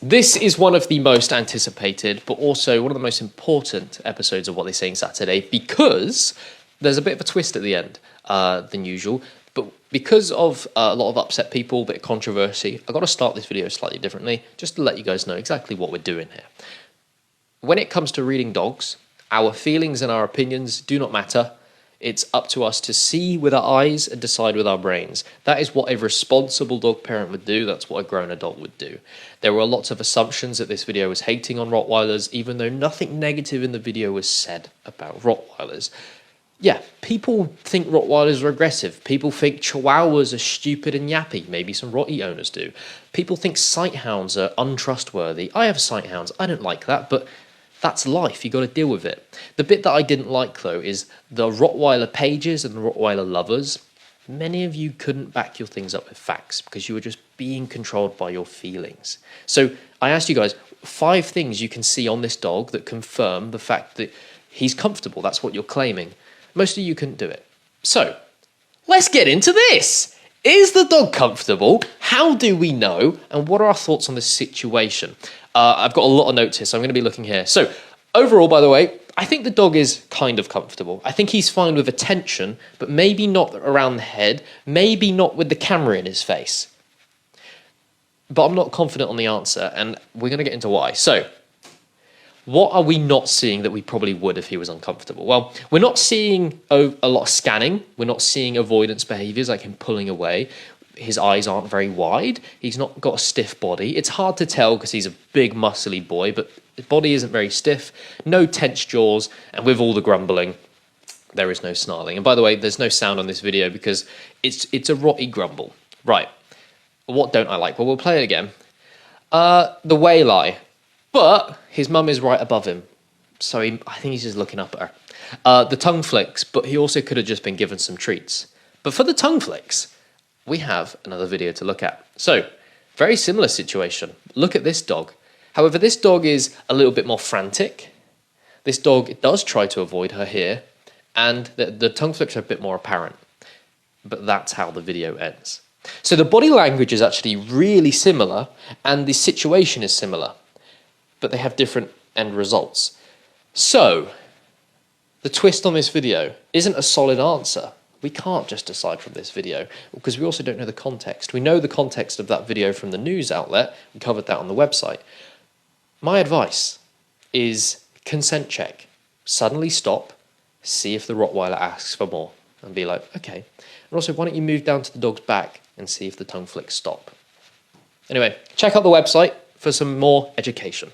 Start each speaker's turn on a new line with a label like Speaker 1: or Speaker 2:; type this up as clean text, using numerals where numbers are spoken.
Speaker 1: This is one of the most anticipated, but also one of the most important episodes of What They Say Saturday, because there's a bit of a twist at the end than usual. But because of a lot of upset people, a bit of controversy, I've got to start this video slightly differently, just to let you guys know exactly what we're doing here. When it comes to reading dogs, our feelings and our opinions do not matter. It's up to us to see with our eyes and decide with our brains. That is what a responsible dog parent would do. That's what a grown adult would do. There were lots of assumptions that this video was hating on Rottweilers, even though nothing negative in the video was said about Rottweilers. Yeah, people think Rottweilers are aggressive. People think Chihuahuas are stupid and yappy. Maybe some Rottie owners do. People think Sighthounds are untrustworthy. I have Sighthounds. I don't like that, but that's life. You got to deal with it. The bit that I didn't like, though, is the Rottweiler pages and the Rottweiler lovers. Many of you couldn't back your things up with facts because you were just being controlled by your feelings. So I asked you guys 5 things you can see on this dog that confirm the fact that he's comfortable. That's what you're claiming. Most of you couldn't do it. So let's get into this. Is the dog comfortable? How do we know? And what are our thoughts on this situation? I've got a lot of notes here, so I'm going to be looking here. So overall, by the way, I think the dog is kind of comfortable. I think he's fine with attention, but maybe not around the head, maybe not with the camera in his face. But I'm not confident on the answer, and we're going to get into why. So what are we not seeing that we probably would if he was uncomfortable? Well, we're not seeing a lot of scanning. We're not seeing avoidance behaviors like him pulling away. His eyes aren't very wide. He's not got a stiff body. It's hard to tell because he's a big, muscly boy, but his body isn't very stiff. No tense jaws, and with all the grumbling, there is no snarling. And by the way, there's no sound on this video because it's a Rottie grumble. Right. What don't I like? Well, we'll play it again. The waylay. But his mum is right above him, so I think he's just looking up at her. The tongue flicks, but he also could have just been given some treats. But for the tongue flicks, we have another video to look at. So, very similar situation. Look at this dog. However, this dog is a little bit more frantic. This dog does try to avoid her here, and the tongue flicks are a bit more apparent. But that's how the video ends. So the body language is actually really similar, and the situation is similar, but they have different end results. So, the twist on this video isn't a solid answer. We can't just decide from this video because we also don't know the context. We know the context of that video from the news outlet. We covered that on the website. My advice is consent check. Suddenly stop, see if the Rottweiler asks for more and be like, okay. And also, why don't you move down to the dog's back and see if the tongue flicks stop? Anyway, check out the website for some more education.